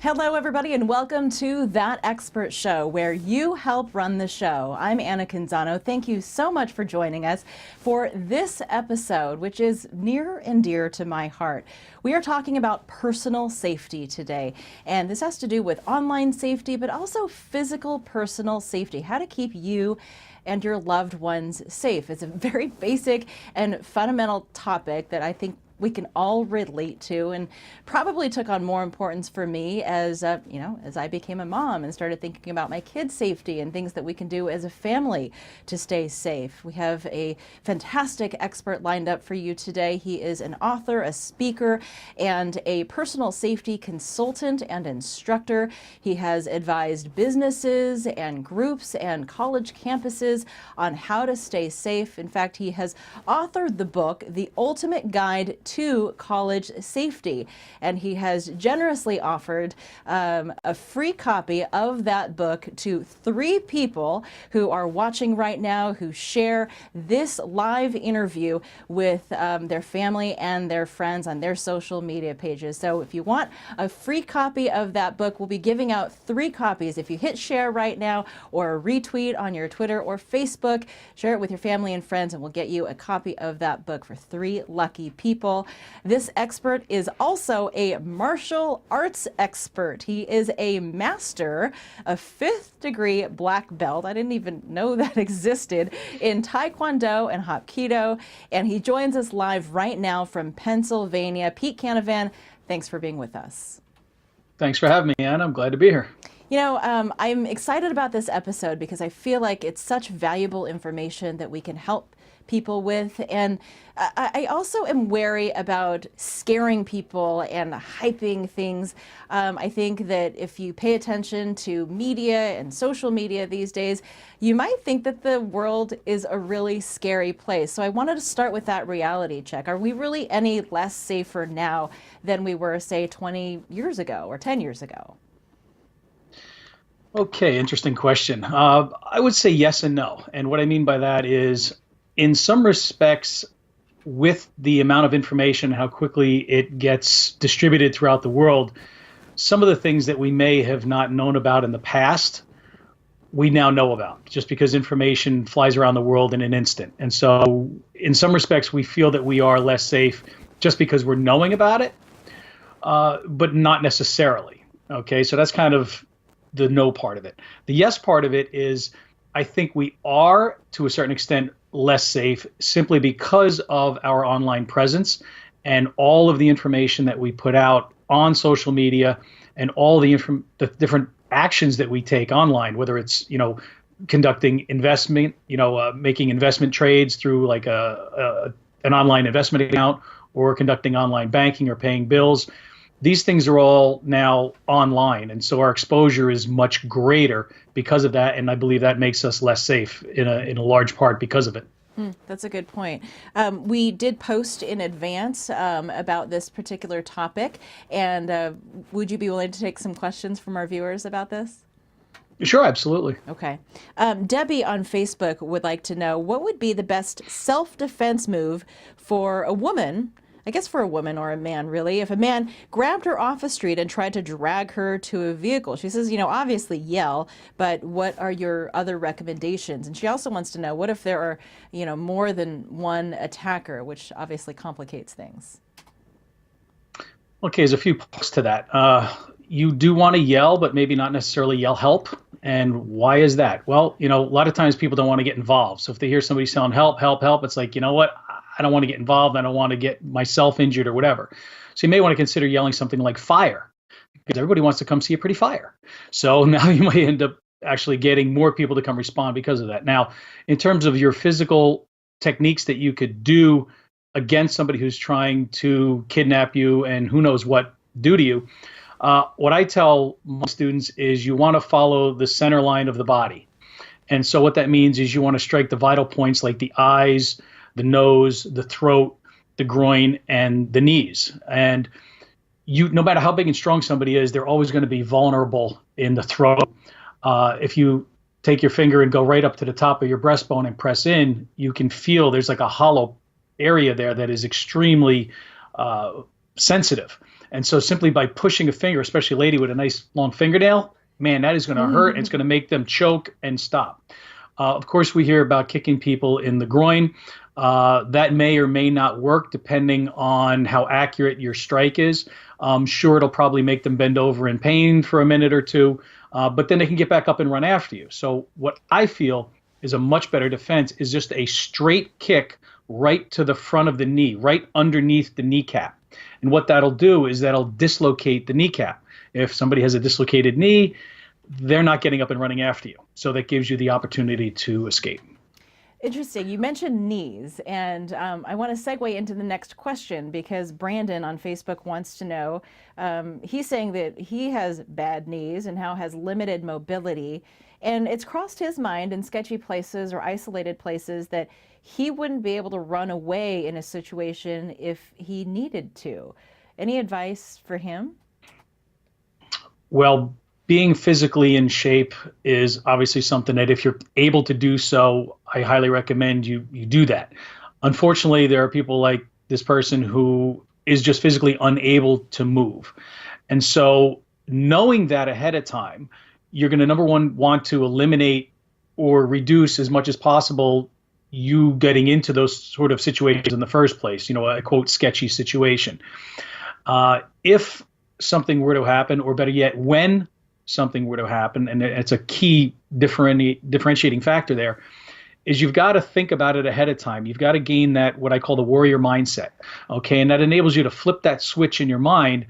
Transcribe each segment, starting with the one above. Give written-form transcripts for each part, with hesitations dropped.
Hello, everybody, and welcome to That Expert Show, where you help run the show. I'm Anna Canzano. Thank you so much for joining us for this episode, which is near and dear to my heart. We are talking about personal safety today, and this has to do with online safety, but also physical personal safety, how to keep you and your loved ones safe. It's a very basic and fundamental topic that I think we can all relate to, and probably took on more importance for me as as I became a mom and started thinking about my kids' safety and things that we can do as a family to stay safe. We have a fantastic expert lined up for you today. He is an author, a speaker, and a personal safety consultant and instructor. He has advised businesses and groups and college campuses on how to stay safe. In fact, he has authored the book, The Ultimate Guide to College Safety, and he has generously offered a free copy of that book to 3 people who are watching right now, who share this live interview with their family and their friends on their social media pages. So if you want a free copy of that book, we'll be giving out 3 copies. If you hit share right now or retweet on your Twitter or Facebook, share it with your family and friends, and we'll get you a copy of that book for 3 lucky people. This expert is also a martial arts expert. He is a master, a 5th degree black belt. I didn't even know that existed in Taekwondo and Hapkido. And he joins us live right now from Pennsylvania. Pete Canavan, thanks for being with us. Thanks for having me, Anna. I'm glad to be here. You know, I'm excited about this episode because I feel like it's such valuable information that we can help people with. And I also am wary about scaring people and hyping things. I think that if you pay attention to media and social media these days, you might think that the world is a really scary place. So I wanted to start with that reality check. Are we really any less safer now than we were, say, 20 years ago or 10 years ago? Okay, interesting question. I would say yes and no. And what I mean by that is, in some respects, with the amount of information, how quickly it gets distributed throughout the world, some of the things that we may have not known about in the past, we now know about, just because information flies around the world in an instant. And so in some respects, we feel that we are less safe just because we're knowing about it, but not necessarily. Okay, so that's kind of the no part of it. The yes part of it is, I think we are, to a certain extent, less safe simply because of our online presence and all of the information that we put out on social media and all the different actions that we take online, whether it's, conducting investment, making investment trades through like an online investment account, or conducting online banking or paying bills. These things are all now online, and so our exposure is much greater because of that, and I believe that makes us less safe in a large part because of it. That's a good point. We did post in advance about this particular topic, and would you be willing to take some questions from our viewers about this? Sure, absolutely. Okay. Debbie on Facebook would like to know, what would be the best self-defense move for a woman, I guess for a woman or a man, really, if a man grabbed her off a street and tried to drag her to a vehicle? She says, obviously yell, but what are your other recommendations? And she also wants to know, what if there are, more than one attacker, which obviously complicates things? Okay, there's a few parts to that. You do want to yell, but maybe not necessarily yell help. And why is that? Well, a lot of times people don't want to get involved. So if they hear somebody saying help, help, help, it's like, you know what? I don't want to get involved. I don't want to get myself injured or whatever. So you may want to consider yelling something like fire, because everybody wants to come see a pretty fire. So now you might end up actually getting more people to come respond because of that. Now, in terms of your physical techniques that you could do against somebody who's trying to kidnap you and who knows what do to you, what I tell my students is you want to follow the center line of the body. And so what that means is you want to strike the vital points like the eyes, the nose, the throat, the groin, and the knees. And no matter how big and strong somebody is, they're always going to be vulnerable in the throat. If you take your finger and go right up to the top of your breastbone and press in, you can feel there's like a hollow area there that is extremely sensitive. And so simply by pushing a finger, especially a lady with a nice long fingernail, man, that is going to hurt. And it's going to make them choke and stop. Of course, we hear about kicking people in the groin. That may or may not work depending on how accurate your strike is. Sure, it'll probably make them bend over in pain for a minute or two, but then they can get back up and run after you. So what I feel is a much better defense is just a straight kick right to the front of the knee, right underneath the kneecap. And what that'll do is that'll dislocate the kneecap. If somebody has a dislocated knee, they're not getting up and running after you. So that gives you the opportunity to escape. Interesting. You mentioned knees, and I want to segue into the next question because Brandon on Facebook wants to know, he's saying that he has bad knees and how has limited mobility. And it's crossed his mind in sketchy places or isolated places that he wouldn't be able to run away in a situation if he needed to. Any advice for him? Well, being physically in shape is obviously something that if you're able to do so, I highly recommend you do that. Unfortunately, there are people like this person who is just physically unable to move. And so knowing that ahead of time, you're going to, number one, want to eliminate or reduce as much as possible you getting into those sort of situations in the first place, a quote sketchy situation. If something were to happen, or better yet, when something were to happen, and it's a key differentiating factor there, is you've got to think about it ahead of time. You've got to gain that, what I call the warrior mindset. Okay. And that enables you to flip that switch in your mind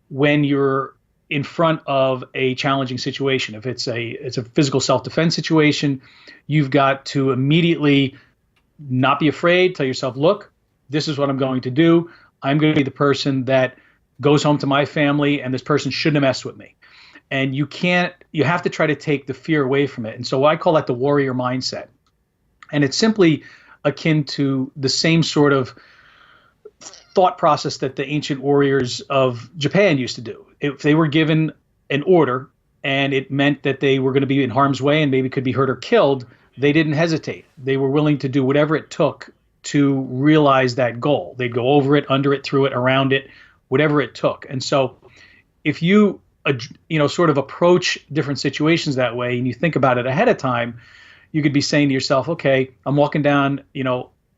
when you're in front of a challenging situation. If it's a physical self-defense situation, you've got to immediately not be afraid. Tell yourself, look, this is what I'm going to do. I'm going to be the person that goes home to my family, and this person shouldn't have messed with me. And you have to try to take the fear away from it. And so I call that the warrior mindset. And it's simply akin to the same sort of thought process that the ancient warriors of Japan used to do. If they were given an order and it meant that they were going to be in harm's way and maybe could be hurt or killed, they didn't hesitate. They were willing to do whatever it took to realize that goal. They'd go over it, under it, through it, around it, whatever it took. And so if you sort of approach different situations that way and you think about it ahead of time, you could be saying to yourself, okay, I'm walking down,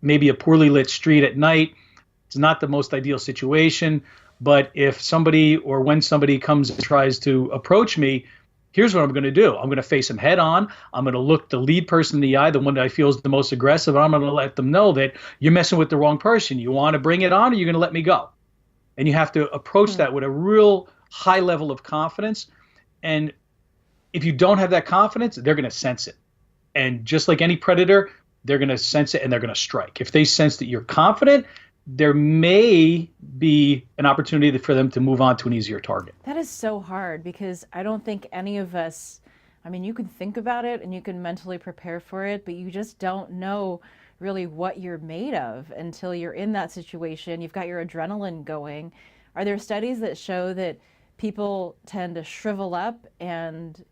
maybe a poorly lit street at night. It's not the most ideal situation, but if somebody or when somebody comes and tries to approach me, here's what I'm going to do. I'm going to face them head on. I'm going to look the lead person in the eye, the one that I feel is the most aggressive. And I'm going to let them know that you're messing with the wrong person. You want to bring it on, or you're going to let me go. And you have to approach that with a real high level of confidence. And if you don't have that confidence, they're going to sense it. And just like any predator, they're going to sense it and they're going to strike. If they sense that you're confident, there may be an opportunity for them to move on to an easier target. That is so hard because I don't think any of us, you can think about it and you can mentally prepare for it, but you just don't know really what you're made of until you're in that situation. You've got your adrenaline going. Are there studies that show that people tend to shrivel up and,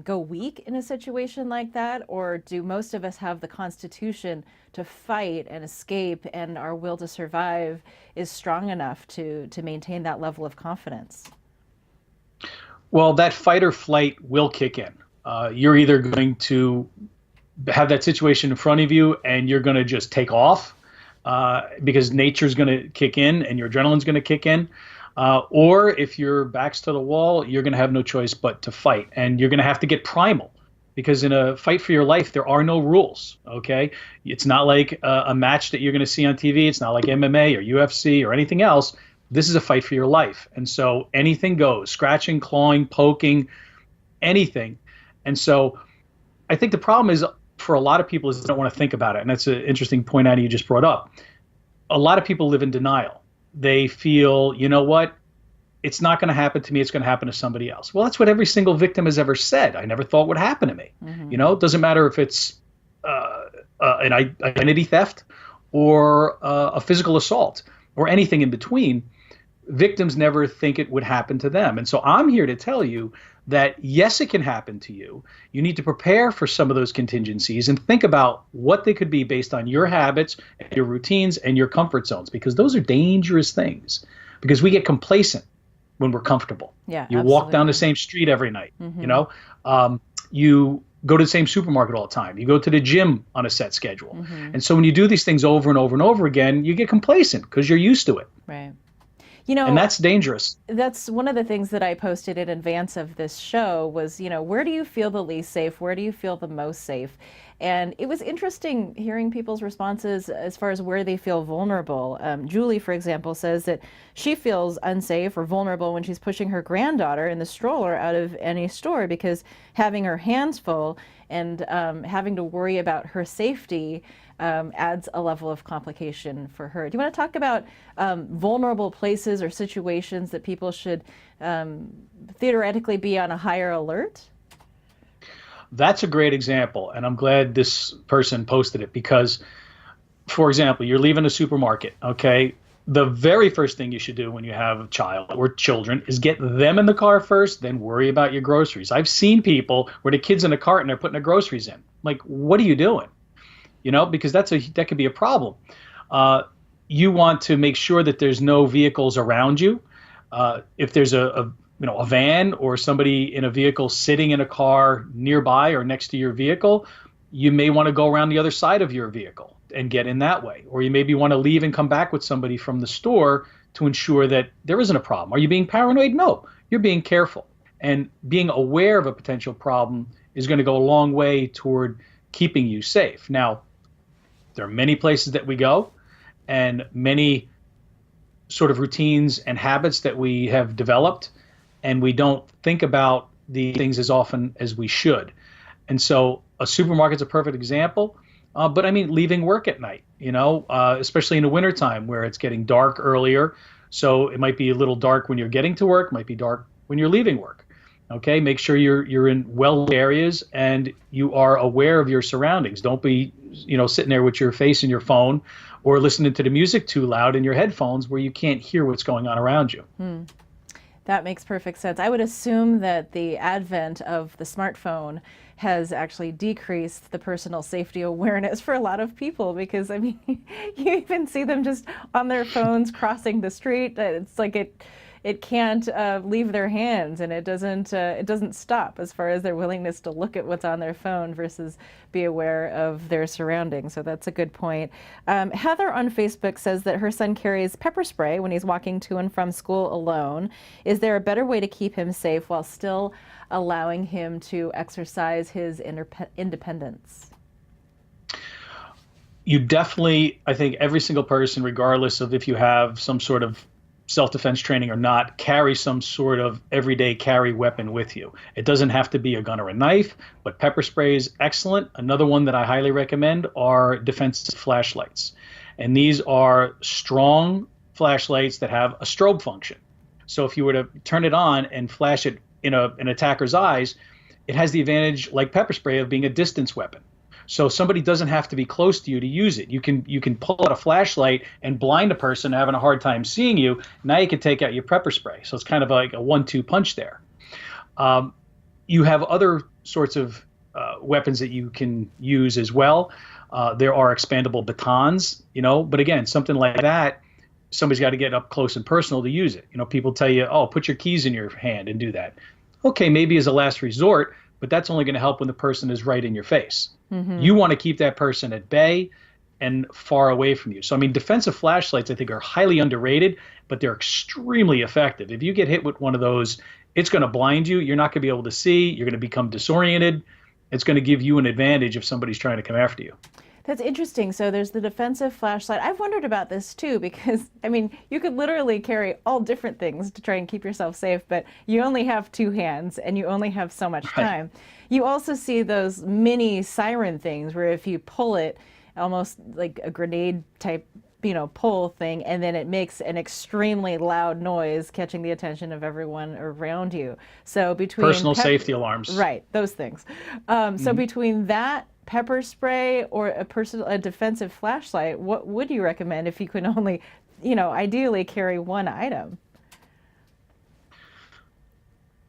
go weak in a situation like that? Or do most of us have the constitution to fight and escape, and our will to survive is strong enough to maintain that level of confidence? Well, that fight or flight will kick in. You're either going to have that situation in front of you and you're going to just take off because nature's going to kick in and your adrenaline's going to kick in. Or if your back's to the wall, you're going to have no choice but to fight. And you're going to have to get primal, because in a fight for your life, there are no rules. Okay. It's not like a match that you're going to see on TV. It's not like MMA or UFC or anything else. This is a fight for your life. And so anything goes, scratching, clawing, poking, anything. And so I think the problem is for a lot of people is they don't want to think about it. And that's an interesting point, Annie, you just brought up. A lot of people live in denial. They feel, you know what, it's not going to happen to me. It's going to happen to somebody else. Well, that's what every single victim has ever said. I never thought would happen to me. Mm-hmm. It doesn't matter if it's an identity theft or a physical assault or anything in between. Victims never think it would happen to them. And so I'm here to tell you that, yes, it can happen to you. You need to prepare for some of those contingencies and think about what they could be based on your habits, your routines, and your comfort zones, because those are dangerous things. because we get complacent when we're comfortable. Yeah, you walk down the same street every night, you go to the same supermarket all the time. You go to the gym on a set schedule. And so when you do these things over and over and over again, you get complacent because you're used to it. Right. And that's dangerous. That's one of the things that I posted in advance of this show was, where do you feel the least safe? Where do you feel the most safe? And it was interesting hearing people's responses as far as where they feel vulnerable. Julie, for example, says that she feels unsafe or vulnerable when she's pushing her granddaughter in the stroller out of any store because having her hands full and having to worry about her safety adds a level of complication for her. Do you want to talk about vulnerable places or situations that people should theoretically be on a higher alert? That's a great example, and I'm glad this person posted it because, for example, you're leaving a supermarket, okay? The very first thing you should do when you have a child or children is get them in the car first, then worry about your groceries. I've seen people where the kid's in a cart and they're putting their groceries in. Like, what are you doing? Because that could be a problem. You want to make sure that there's no vehicles around you. If there's a van or somebody in a vehicle sitting in a car nearby or next to your vehicle, you may want to go around the other side of your vehicle and get in that way. Or you maybe want to leave and come back with somebody from the store to ensure that there isn't a problem. Are you being paranoid? No, you're being careful. And being aware of a potential problem is going to go a long way toward keeping you safe. Now, there are many places that we go and many sort of routines and habits that we have developed, and we don't think about the things as often as we should. And so a supermarket's a perfect example. But I mean, leaving work at night, especially in the wintertime where it's getting dark earlier. So it might be a little dark when you're getting to work, might be dark when you're leaving work. Okay, make sure you're in well areas and you are aware of your surroundings. Don't be, sitting there with your face in your phone or listening to the music too loud in your headphones where you can't hear what's going on around you. That makes perfect sense. I would assume that the advent of the smartphone has actually decreased the personal safety awareness for a lot of people because, I mean, you even see them just on their phones crossing the street. It's like it can't leave their hands, and it doesn't stop as far as their willingness to look at what's on their phone versus be aware of their surroundings. So that's a good point. Heather on Facebook says that her son carries pepper spray when he's walking to and from school alone. Is there a better way to keep him safe while still allowing him to exercise his independence? You definitely, I think every single person, regardless of if you have some sort of self-defense training or not, carry some sort of everyday carry weapon with you. It doesn't have to be a gun or a knife, but pepper spray is excellent. Another one that I highly recommend are defensive flashlights. And these are strong flashlights that have a strobe function. So if you were to turn it on and flash it in an attacker's eyes, it has the advantage, like pepper spray, of being a distance weapon. So somebody doesn't have to be close to you to use it. You can pull out a flashlight and blind a person having a hard time seeing you. Now you can take out your pepper spray. So it's kind of like a 1-2 punch there. You have other sorts of weapons that you can use as well. There are expandable batons, but again, something like that, somebody's got to get up close and personal to use it. People tell you, oh, put your keys in your hand and do that. Okay, maybe as a last resort, but that's only going to help when the person is right in your face. Mm-hmm. You want to keep that person at bay and far away from you. So, I mean, defensive flashlights, I think, are highly underrated, but they're extremely effective. If you get hit with one of those, it's going to blind you. You're not going to be able to see. You're going to become disoriented. It's going to give you an advantage if somebody's trying to come after you. That's interesting. So there's the defensive flashlight. I've wondered about this too, because I mean, you could literally carry all different things to try and keep yourself safe, but you only have two hands and you only have so much time. Right. You also see those mini siren things where if you pull it, almost like a grenade type, pull thing, and then it makes an extremely loud noise, catching the attention of everyone around you. So between personal safety alarms, right? Those things. So between that, pepper spray, or a defensive flashlight, what would you recommend if you could only, ideally carry one item?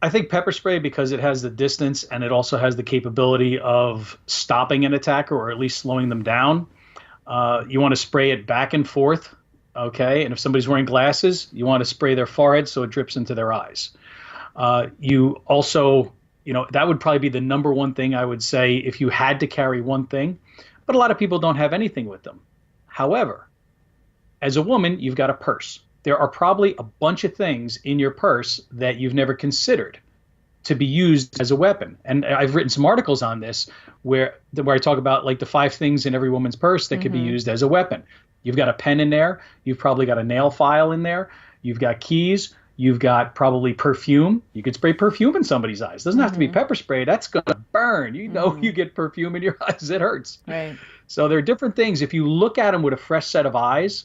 I think pepper spray, because it has the distance and it also has the capability of stopping an attacker or at least slowing them down. You want to spray it back and forth Okay. And if somebody's wearing glasses, you want to spray their forehead so it drips into their eyes. You also, that would probably be the number one thing I would say if you had to carry one thing. But a lot of people don't have anything with them. However, as a woman, you've got a purse. There are probably a bunch of things in your purse that you've never considered to be used as a weapon. And I've written some articles on this where I talk about like the 5 things in every woman's purse that could be used as a weapon. You've got a pen in there. You've probably got a nail file in there. You've got keys. You've got probably perfume. You could spray perfume in somebody's eyes. Doesn't have to be pepper spray. That's going to burn. You get perfume in your eyes, it hurts. Right. So there are different things. If you look at them with a fresh set of eyes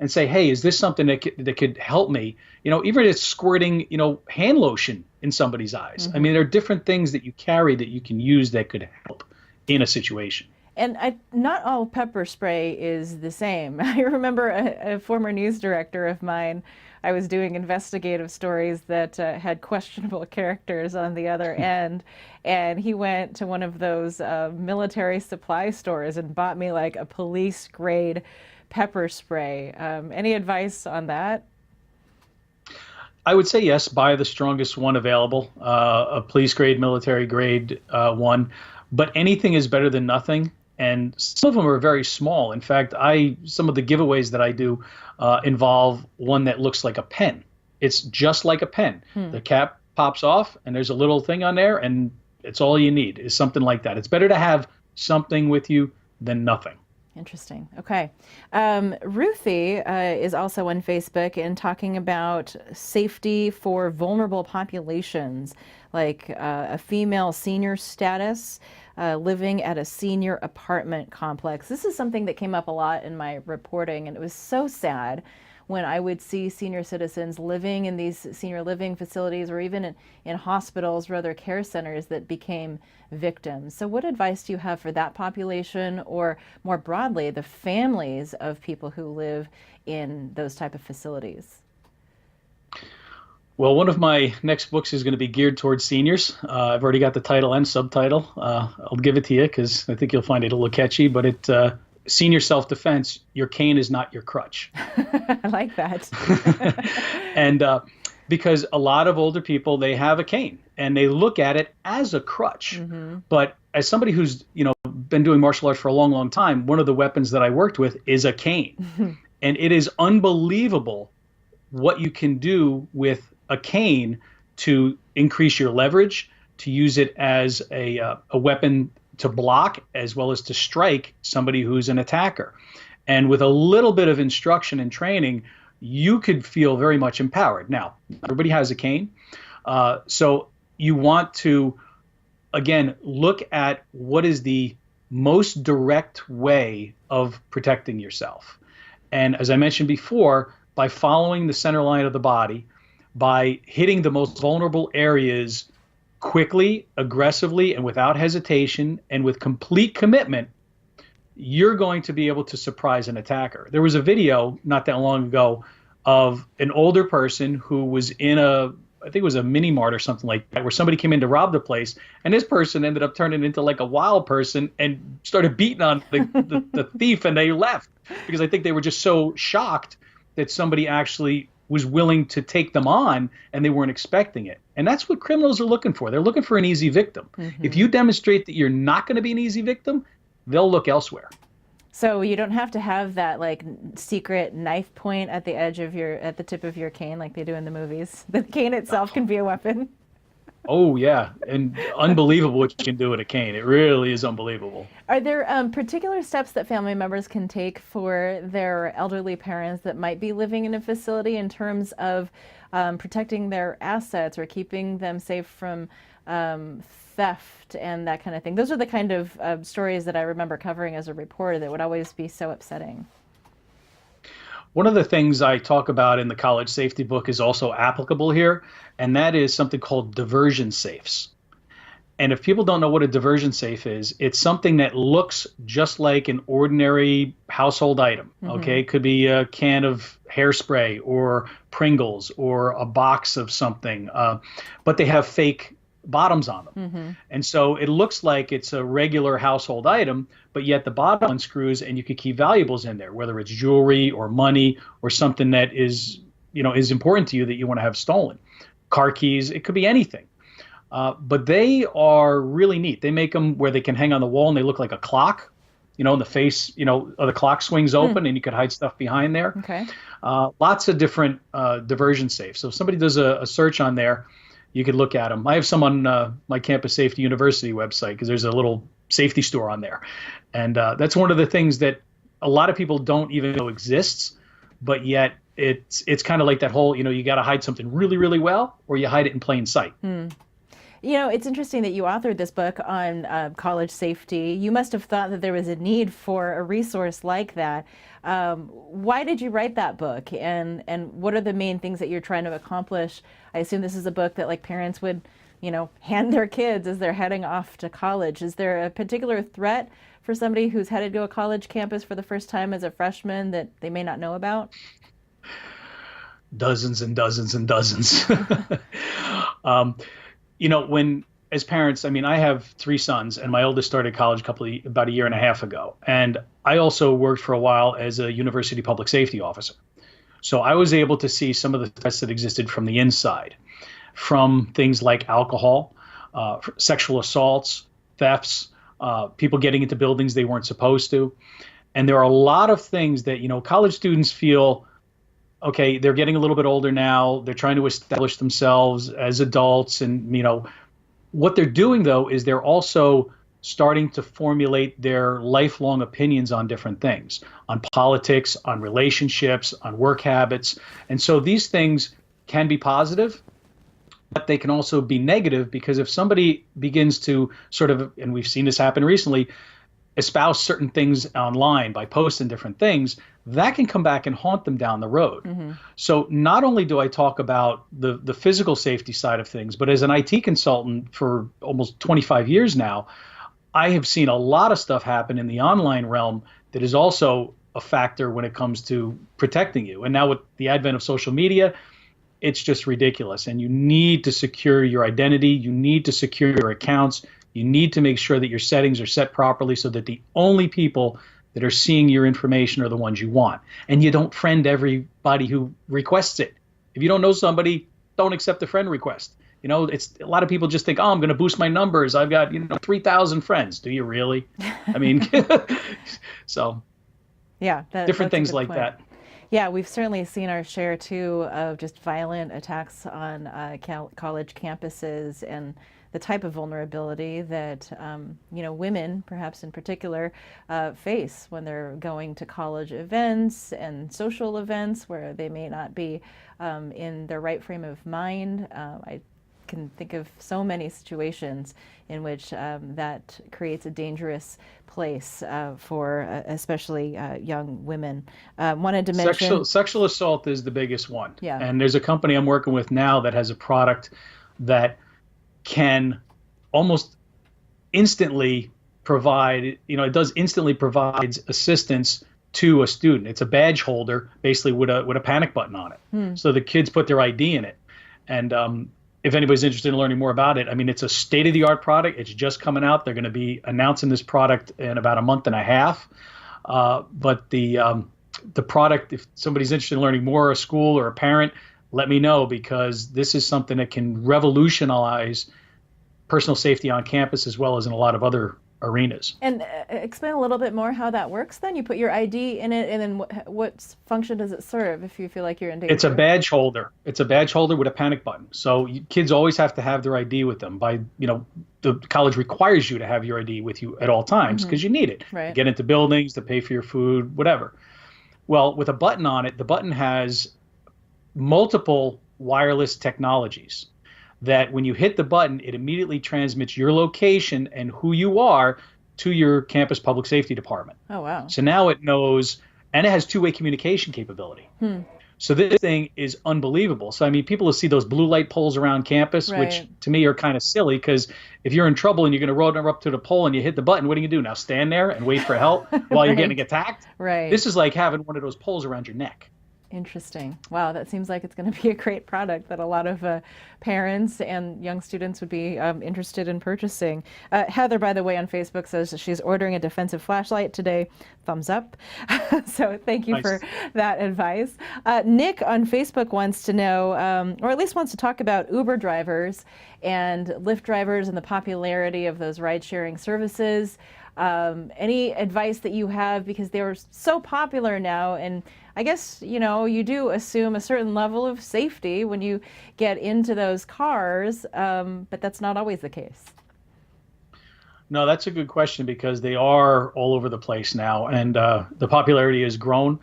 and say, hey, is this something that could help me? Even if it's squirting, hand lotion in somebody's eyes. I mean, there are different things that you carry that you can use that could help in a situation. And not all pepper spray is the same. I remember a former news director of mine, I was doing investigative stories that had questionable characters on the other end, and he went to one of those military supply stores and bought me like a police-grade pepper spray. Any advice on that? I would say yes, buy the strongest one available, a police-grade, military-grade one. But anything is better than nothing. And some of them are very small. In fact, some of the giveaways that I do involve one that looks like a pen. It's just like a pen. The cap pops off, and there's a little thing on there, and it's all you need is something like that. It's better to have something with you than nothing. Interesting. Okay. Ruthie is also on Facebook and talking about safety for vulnerable populations, like a female senior status, living at a senior apartment complex. This is something that came up a lot in my reporting, and it was so sad when I would see senior citizens living in these senior living facilities or even in hospitals or other care centers that became victims. So what advice do you have for that population, or more broadly, the families of people who live in those type of facilities? Well, one of my next books is going to be geared towards seniors. I've already got the title and subtitle. I'll give it to you because I think you'll find it a little catchy, but Senior Self-Defense, Your Cane is Not Your Crutch. I like that. And because a lot of older people, they have a cane and they look at it as a crutch. But as somebody who's, been doing martial arts for a long, long time, one of the weapons that I worked with is a cane. And it is unbelievable what you can do with a cane to increase your leverage, to use it as a weapon to block as well as to strike somebody who's an attacker. And with a little bit of instruction and training, you could feel very much empowered. Now, everybody has a cane. So you want to, again, look at what is the most direct way of protecting yourself. And as I mentioned before, by following the center line of the body, by hitting the most vulnerable areas quickly, aggressively, and without hesitation, and with complete commitment, you're going to be able to surprise an attacker. There was a video not that long ago of an older person who was in I think it was a mini mart or something like that, where somebody came in to rob the place, and this person ended up turning into like a wild person and started beating on the thief, and they left because I think they were just so shocked that somebody actually was willing to take them on, and they weren't expecting it. And that's what criminals are looking for. They're looking for an easy victim. If you demonstrate that you're not going to be an easy victim, they'll look elsewhere. So you don't have to have that like secret knife point at the edge of at the tip of your cane like they do in the movies. The cane itself can be a weapon. Oh, yeah. And unbelievable what you can do with a cane. It really is unbelievable. Are there particular steps that family members can take for their elderly parents that might be living in a facility in terms of protecting their assets or keeping them safe from theft and that kind of thing? Those are the kind of stories that I remember covering as a reporter that would always be so upsetting. One of the things I talk about in the college safety book is also applicable here, and that is something called diversion safes. And if people don't know what a diversion safe is, it's something that looks just like an ordinary household item. Okay, it could be a can of hairspray or Pringles or a box of something, but they have fake bottoms on them. And so it looks like it's a regular household item, but yet the bottom unscrews and you could keep valuables in there, whether it's jewelry or money or something that is, is important to you that you want to have stolen. Car keys, it could be anything. But they are really neat. They make them where they can hang on the wall and they look like a clock, and the face, the clock swings open and you could hide stuff behind there. Okay. Lots of different diversion safe. So if somebody does a search on there, you could look at them. I have some on my Campus Safety University website because there's a little safety store on there. And that's one of the things that a lot of people don't even know exists, but yet it's kind of like that whole, you got to hide something really, really well, or you hide it in plain sight. It's interesting that you authored this book on college safety. You must have thought that there was a need for a resource like that. Why did you write that book? And what are the main things that you're trying to accomplish? I assume this is a book that like parents would, hand their kids as they're heading off to college. Is there a particular threat for somebody who's headed to a college campus for the first time as a freshman that they may not know about? Dozens and dozens and dozens. When as parents, I have 3 sons, and my oldest started college about a year and a half ago. And I also worked for a while as a university public safety officer. So I was able to see some of the threats that existed from the inside, from things like alcohol, sexual assaults, thefts, people getting into buildings they weren't supposed to. And there are a lot of things that, college students feel, okay, they're getting a little bit older now. They're trying to establish themselves as adults. And, what they're doing, though, is they're also starting to formulate their lifelong opinions on different things, on politics, on relationships, on work habits. And so these things can be positive, but they can also be negative, because if somebody begins to sort of, and we've seen this happen recently, espouse certain things online by posting different things, that can come back and haunt them down the road. So not only do I talk about the physical safety side of things, but as an IT consultant for almost 25 years now, I have seen a lot of stuff happen in the online realm that is also a factor when it comes to protecting you. And now with the advent of social media, it's just ridiculous. And you need to secure your identity. You need to secure your accounts. You need to make sure that your settings are set properly so that the only people that are seeing your information are the ones you want. And you don't friend everybody who requests it. If you don't know somebody, don't accept the friend request. It's a lot of people just think, oh, I'm going to boost my numbers. I've got, 3,000 friends. Do you really? So yeah, different things like that. Yeah, we've certainly seen our share too of just violent attacks on college campuses, and the type of vulnerability that women, perhaps in particular, face when they're going to college events and social events where they may not be in their right frame of mind. I can think of so many situations in which that creates a dangerous place for especially young women. Wanted to mention sexual assault is the biggest one. Yeah. And there's a company I'm working with now that has a product that can almost instantly provide, it does instantly provides assistance to a student. It's a badge holder, basically with a panic button on it. So the kids put their ID in it. And if anybody's interested in learning more about it, it's a state-of-the-art product. It's just coming out. They're going to be announcing this product in about a month and a half. But the product, if somebody's interested in learning more, a school or a parent, let me know, because this is something that can revolutionize personal safety on campus as well as in a lot of other arenas. And explain a little bit more how that works then. You put your ID in it, and then what function does it serve if you feel like you're in danger? It's a badge holder. It's a badge holder with a panic button. So kids always have to have their ID with them. The college requires you to have your ID with you at all times because you need it. Right. To get into buildings, to pay for your food, whatever. Well, with a button on it, the button has multiple wireless technologies that when you hit the button, it immediately transmits your location and who you are to your campus public safety department. Oh, wow. So now it knows, and it has two-way communication capability. So this thing is unbelievable. So, people will see those blue light poles around campus, Right. which to me are kind of silly, because if you're in trouble and you're going to run up to the pole and you hit the button, what do you do now? Stand there and wait for help while you're getting attacked? Right. This is like having one of those poles around your neck. Interesting. Wow, that seems like it's going to be a great product that a lot of parents and young students would be interested in purchasing. Heather, by the way, on Facebook says she's ordering a defensive flashlight today. Thumbs up. So thank you for that advice. Nick on Facebook wants to know, or at least wants to talk about Uber drivers and Lyft drivers and the popularity of those ride-sharing services. Any advice that you have, because they're so popular now, and I guess, you do assume a certain level of safety when you get into those cars, but that's not always the case. No, that's a good question, because they are all over the place now, and the popularity has grown.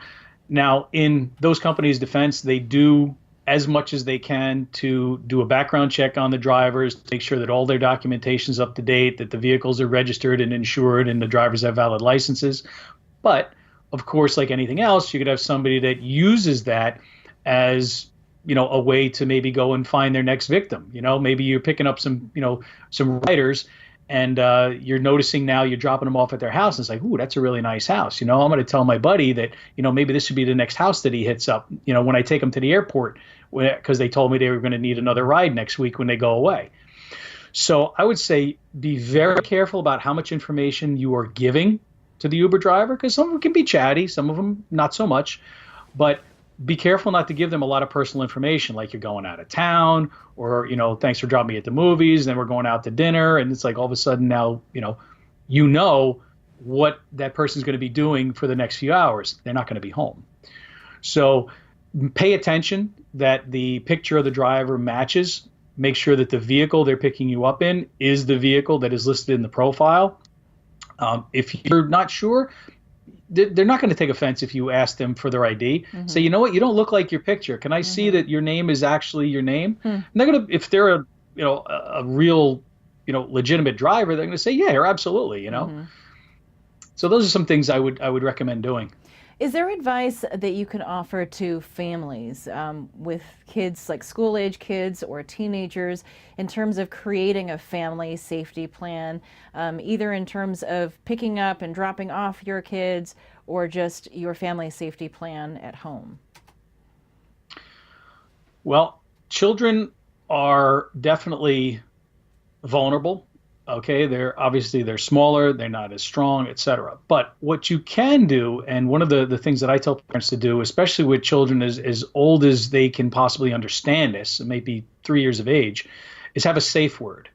Now, in those companies' defense, they do as much as they can to do a background check on the drivers, to make sure that all their documentation is up to date, that the vehicles are registered and insured, and the drivers have valid licenses. But of course, like anything else, you could have somebody that uses that as, a way to maybe go and find their next victim. Maybe you're picking up some riders, and you're noticing now you're dropping them off at their house. And it's like, ooh, that's a really nice house. I'm going to tell my buddy that, maybe this should be the next house that he hits up, when I take him to the airport, because they told me they were going to need another ride next week when they go away. So I would say be very careful about how much information you are giving to the Uber driver, because some of them can be chatty, some of them not so much. But be careful not to give them a lot of personal information, like you're going out of town, or, thanks for dropping me at the movies, then we're going out to dinner. And it's like all of a sudden now, what that person's going to be doing for the next few hours. They're not going to be home. So pay attention that the picture of the driver matches. Make sure that the vehicle they're picking you up in is the vehicle that is listed in the profile. If you're not sure, they're not going to take offense if you ask them for their ID. Mm-hmm. Say, you know what, you don't look like your picture. Can I see that your name is actually your name? And they're going to, if they're a real, legitimate driver, they're going to say, yeah, absolutely, So those are some things I would recommend doing. Is there advice that you can offer to families with kids, like school-age kids or teenagers, in terms of creating a family safety plan, either in terms of picking up and dropping off your kids or just your family safety plan at home? Well, children are definitely vulnerable. Okay, they're smaller, they're not as strong, etc. But what you can do, and one of the things that I tell parents to do, especially with children as old as they can possibly understand this, maybe 3 years of age, is have a safe word.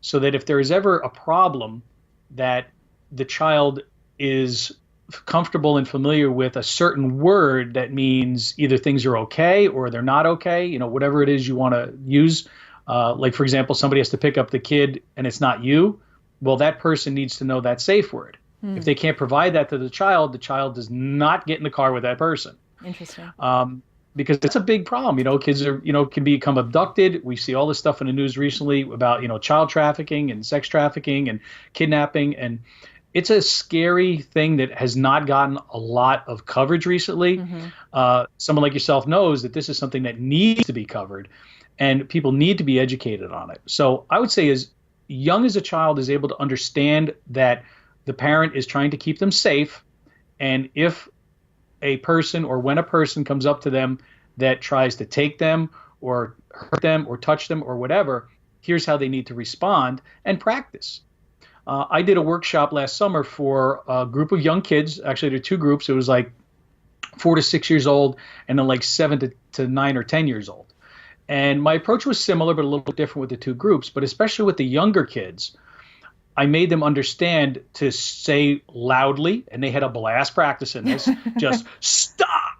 So that if there is ever a problem, that the child is comfortable and familiar with a certain word that means either things are okay or they're not okay, whatever it is you want to use. Like, for example, somebody has to pick up the kid and it's not you. Well, that person needs to know that safe word. If they can't provide that to the child does not get in the car with that person. Interesting. Because it's a big problem. Kids are, can become abducted. We see all this stuff in the news recently about, child trafficking and sex trafficking and kidnapping. And it's a scary thing that has not gotten a lot of coverage recently. Someone like yourself knows that this is something that needs to be covered. And people need to be educated on it. So I would say as young as a child is able to understand that the parent is trying to keep them safe, and if a person or when a person comes up to them that tries to take them or hurt them or touch them or whatever, here's how they need to respond and practice. I did a workshop last summer for a group of young kids. Actually, there are two groups. It was like 4 to 6 years old and then like 7 to 9 or 10 years old. And my approach was similar, but a little bit different with the two groups. But especially with the younger kids, I made them understand to say loudly, and they had a blast practicing this, just stop,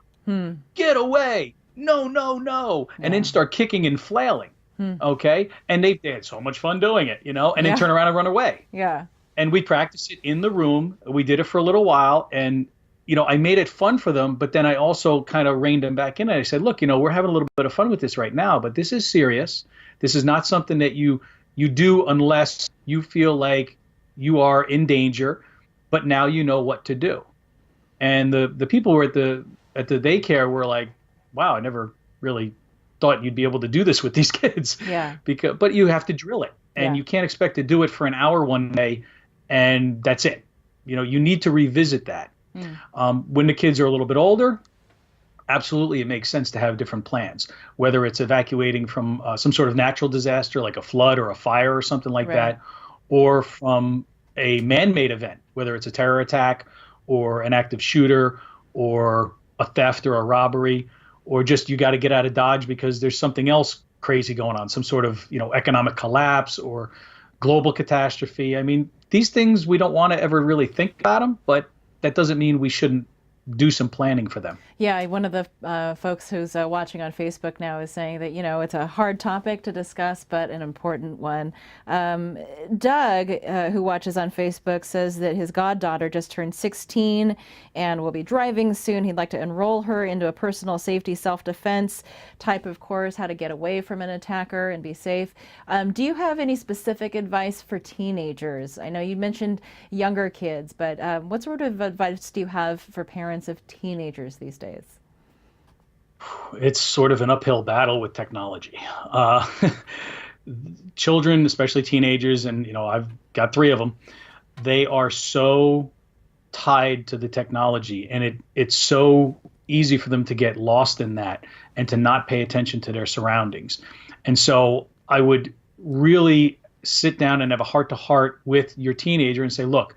get away, no, no, no, and then start kicking and flailing, okay? And they had so much fun doing it, and then turn around and run away. Yeah. And we practiced it in the room. We did it for a little while, and I made it fun for them, but then I also kind of reined them back in. And I said, look, we're having a little bit of fun with this right now, but this is serious. This is not something that you do unless you feel like you are in danger, but now you know what to do. And the people who were at the daycare were like, wow, I never really thought you'd be able to do this with these kids. Yeah. But you have to drill it, and you can't expect to do it for an hour one day, and that's it. You need to revisit that. When the kids are a little bit older, absolutely it makes sense to have different plans, whether it's evacuating from some sort of natural disaster like a flood or a fire or something like Right. that, or from a man-made event, whether it's a terror attack or an active shooter or a theft or a robbery, or just you got to get out of Dodge because there's something else crazy going on, some sort of, economic collapse or global catastrophe. I mean, these things we don't want to ever really think about them, but that doesn't mean we shouldn't do some planning for them. Yeah, one of the folks who's watching on Facebook now is saying that, it's a hard topic to discuss, but an important one. Doug, who watches on Facebook, says that his goddaughter just turned 16 and will be driving soon. He'd like to enroll her into a personal safety self-defense type of course, how to get away from an attacker and be safe. Do you have any specific advice for teenagers? I know you mentioned younger kids, but what sort of advice do you have for parents of teenagers these days? It's sort of an uphill battle with technology. Children, especially teenagers, and I've got three of them, they are so tied to the technology, and it's so easy for them to get lost in that and to not pay attention to their surroundings. And so I would really sit down and have a heart-to-heart with your teenager and say, look,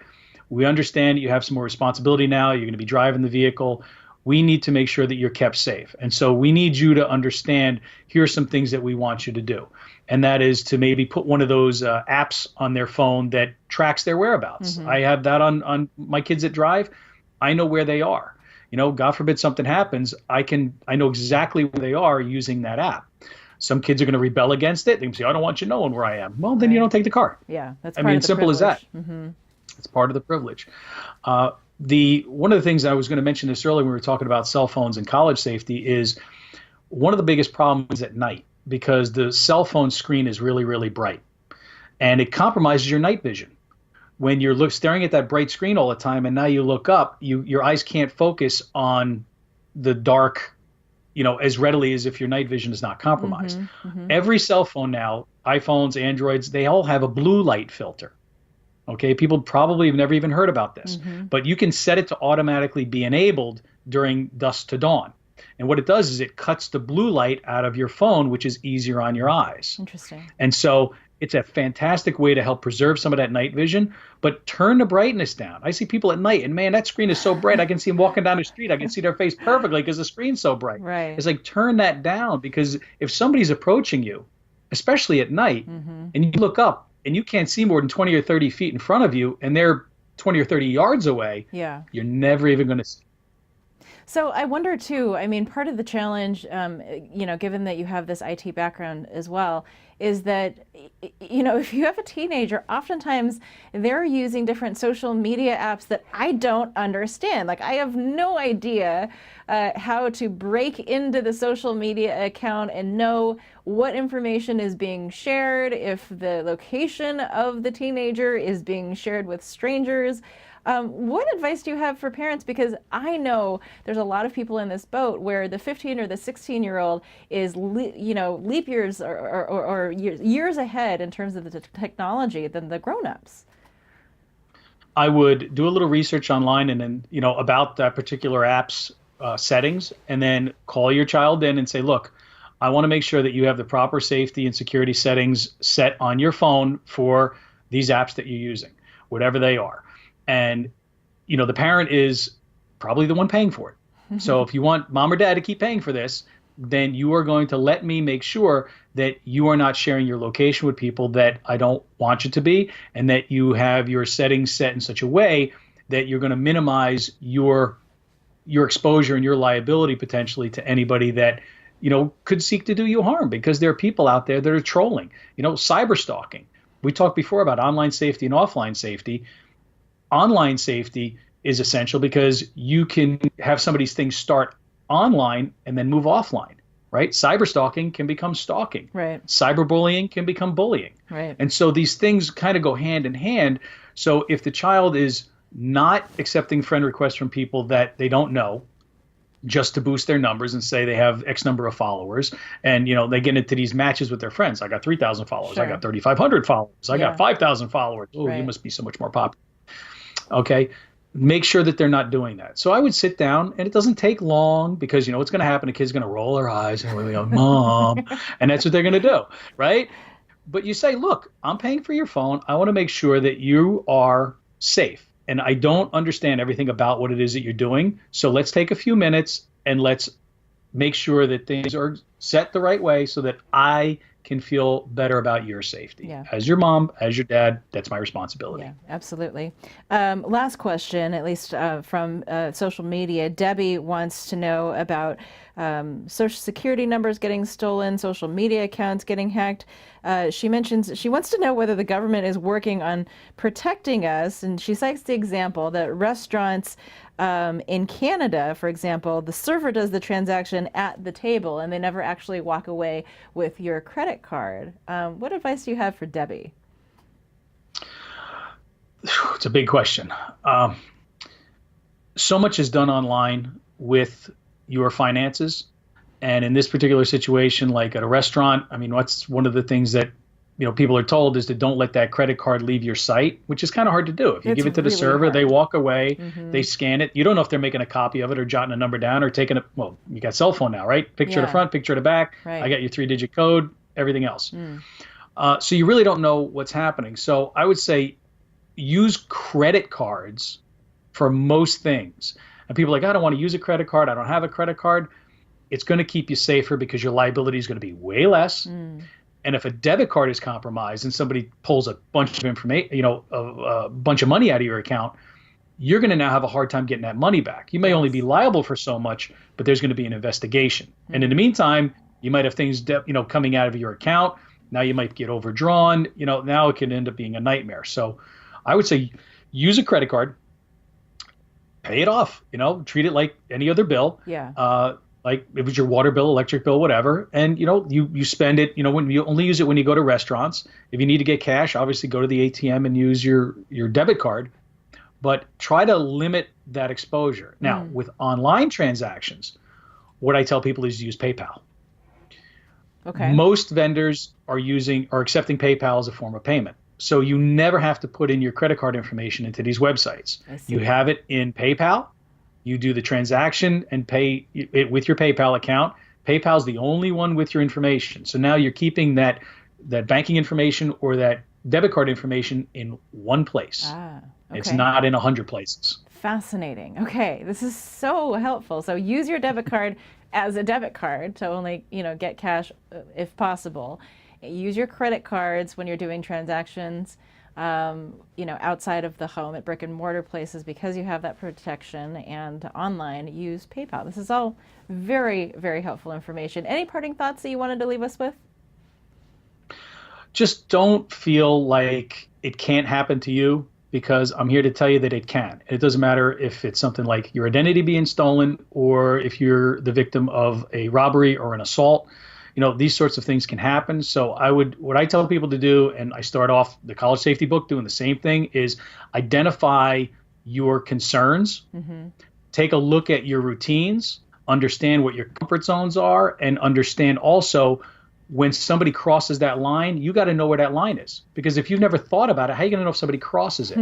we understand you have some more responsibility now. You're going to be driving the vehicle. We need to make sure that you're kept safe. And so we need you to understand, here are some things that we want you to do. And that is to maybe put one of those apps on their phone that tracks their whereabouts. I have that on my kids that drive. I know where they are. God forbid something happens, I know exactly where they are using that app. Some kids are going to rebel against it. They can say, I don't want you knowing where I am. Well, then you don't take the car. Yeah, that's simple as that. It's part of the privilege. One of the things I was going to mention this earlier when we were talking about cell phones and college safety is one of the biggest problems at night, because the cell phone screen is really, really bright, and it compromises your night vision. When you're staring at that bright screen all the time, and now you look up, your eyes can't focus on the dark, as readily as if your night vision is not compromised. Every cell phone now, iPhones, Androids, they all have a blue light filter. Okay, people probably have never even heard about this, but you can set it to automatically be enabled during dusk to dawn. And what it does is it cuts the blue light out of your phone, which is easier on your eyes. Interesting. And so it's a fantastic way to help preserve some of that night vision, but turn the brightness down. I see people at night, and man, that screen is so bright. I can see them walking down the street. I can see their face perfectly because the screen's so bright. Right. It's like, turn that down, because if somebody's approaching you, especially at night, and you look up, and you can't see more than 20 or 30 feet in front of you, and they're 20 or 30 yards away, you're never even going to see. So I wonder too, I mean, part of the challenge, given that you have this IT background as well, is that, if you have a teenager, oftentimes they're using different social media apps that I don't understand. Like, I have no idea how to break into the social media account and know what information is being shared, if the location of the teenager is being shared with strangers. What advice do you have for parents? Because I know there's a lot of people in this boat where the 15 or the 16-year-old is, leap years or years ahead in terms of the technology than the grown-ups. I would do a little research online and then, about that particular app's settings, and then call your child in and say, look, I want to make sure that you have the proper safety and security settings set on your phone for these apps that you're using, whatever they are. And, the parent is probably the one paying for it. So if you want mom or dad to keep paying for this, then you are going to let me make sure that you are not sharing your location with people that I don't want you to be, and that you have your settings set in such a way that you're going to minimize your exposure and your liability potentially to anybody that, could seek to do you harm, because there are people out there that are trolling, cyber stalking. We talked before about online safety and offline safety. Online safety is essential because you can have somebody's things start online and then move offline, right? Cyber stalking can become stalking. Right. Cyberbullying can become bullying. Right. And so these things kind of go hand in hand. So if the child is not accepting friend requests from people that they don't know, just to boost their numbers and say they have X number of followers, and they get into these matches with their friends. I got 3,000 followers. Sure. I got 3,500 followers. I got 5,000 followers. Oh, Right. You must be so much more popular. Okay, make sure that they're not doing that. So I would sit down, and it doesn't take long because you know what's going to happen. The kid's going to roll her eyes and we go, "Mom," and that's what they're going to do, right? But you say, "Look, I'm paying for your phone. I want to make sure that you are safe, and I don't understand everything about what it is that you're doing. So let's take a few minutes and let's make sure that things are set the right way so that I can feel better about your safety. Yeah. As your mom, as your dad, that's my responsibility." Yeah, absolutely. Last question, at least from social media. Debbie wants to know about Social Security numbers getting stolen, social media accounts getting hacked. She mentions she wants to know whether the government is working on protecting us, and she cites the example that restaurants in Canada, for example, the server does the transaction at the table and they never actually walk away with your credit card. What advice do you have for Debbie? It's a big question. So much is done online with your finances. And in this particular situation, like at a restaurant, I mean, what's one of the things that people are told is to don't let that credit card leave your site, which is kind of hard to do. If you give it to the server, they walk away, they scan it. You don't know if they're making a copy of it or jotting a number down or taking well, you got cell phone now, right? Picture of the front, picture of the back. Right. I got your 3-digit code, everything else. So you really don't know what's happening. So I would say use credit cards for most things. And people are like, I don't want to use a credit card. I don't have a credit card. It's going to keep you safer because your liability is going to be way less. And if a debit card is compromised and somebody pulls a bunch of information, a bunch of money out of your account, you're going to now have a hard time getting that money back. You may only be liable for so much, but there's going to be an investigation. And in the meantime, you might have things, coming out of your account. Now you might get overdrawn. Now it can end up being a nightmare. So I would say use a credit card, pay it off, treat it like any other bill. Yeah. Like it was your water bill, electric bill, whatever. And, you spend it, when you only use it when you go to restaurants. If you need to get cash, obviously go to the ATM and use your debit card. But try to limit that exposure. Now, with online transactions, what I tell people is use PayPal. Okay. Most vendors are accepting PayPal as a form of payment. So you never have to put in your credit card information into these websites. You have it in PayPal. You do the transaction and pay it with your PayPal account. PayPal's the only one with your information. So now you're keeping that banking information or that debit card information in one place. Okay. It's not in 100 places. Fascinating. Okay, this is so helpful. So use your debit card as a debit card to only, get cash if possible. Use your credit cards when you're doing transactions, outside of the home at brick and mortar places because you have that protection, and online use PayPal. This is all very, very helpful information. Any parting thoughts that you wanted to leave us with? Just don't feel like it can't happen to you, because I'm here to tell you that it can. It doesn't matter if it's something like your identity being stolen or if you're the victim of a robbery or an assault. These sorts of things can happen. So what I tell people to do, and I start off the college safety book doing the same thing, is identify your concerns, take a look at your routines, understand what your comfort zones are, and understand also when somebody crosses that line, you got to know where that line is. Because if you've never thought about it, how are you going to know if somebody crosses it?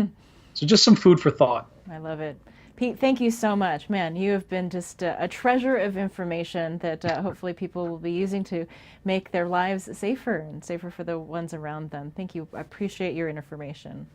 So just some food for thought. I love it. Pete, thank you so much. Man, you have been just a treasure of information that hopefully people will be using to make their lives safer and safer for the ones around them. Thank you. I appreciate your information.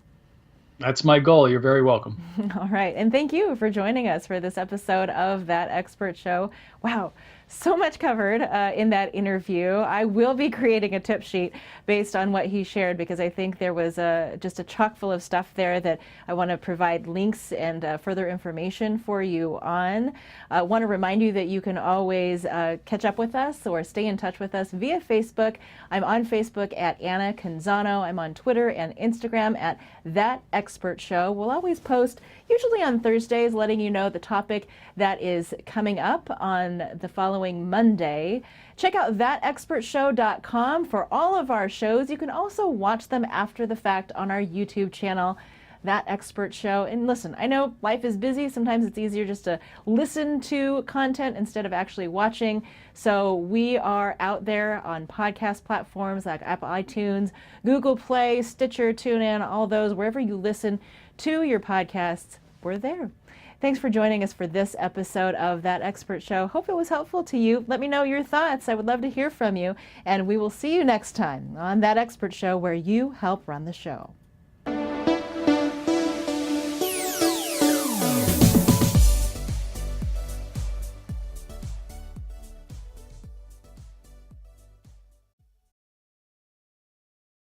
That's my goal. You're very welcome. All right. And thank you for joining us for this episode of That Expert Show. Wow. So much covered in that interview. I will be creating a tip sheet based on what he shared, because I think there was just a chock full of stuff there that I want to provide links and further information for you on. I want to remind you that you can always catch up with us or stay in touch with us via Facebook. I'm on Facebook at Anna Canzano. I'm on Twitter and Instagram at That Expert Show. We'll always post, usually on Thursdays, letting you know the topic that is coming up on the following Monday. Check out thatexpertshow.com for all of our shows. You can also watch them after the fact on our YouTube channel, That Expert Show. And listen, I know life is busy. Sometimes it's easier just to listen to content instead of actually watching. So we are out there on podcast platforms like Apple iTunes, Google Play, Stitcher, TuneIn, all those, wherever you listen to your podcasts. we're there. Thanks for joining us for this episode of That Expert Show. Hope it was helpful to you. Let me know your thoughts. I would love to hear from you. And we will see you next time on That Expert Show, where you help run the show.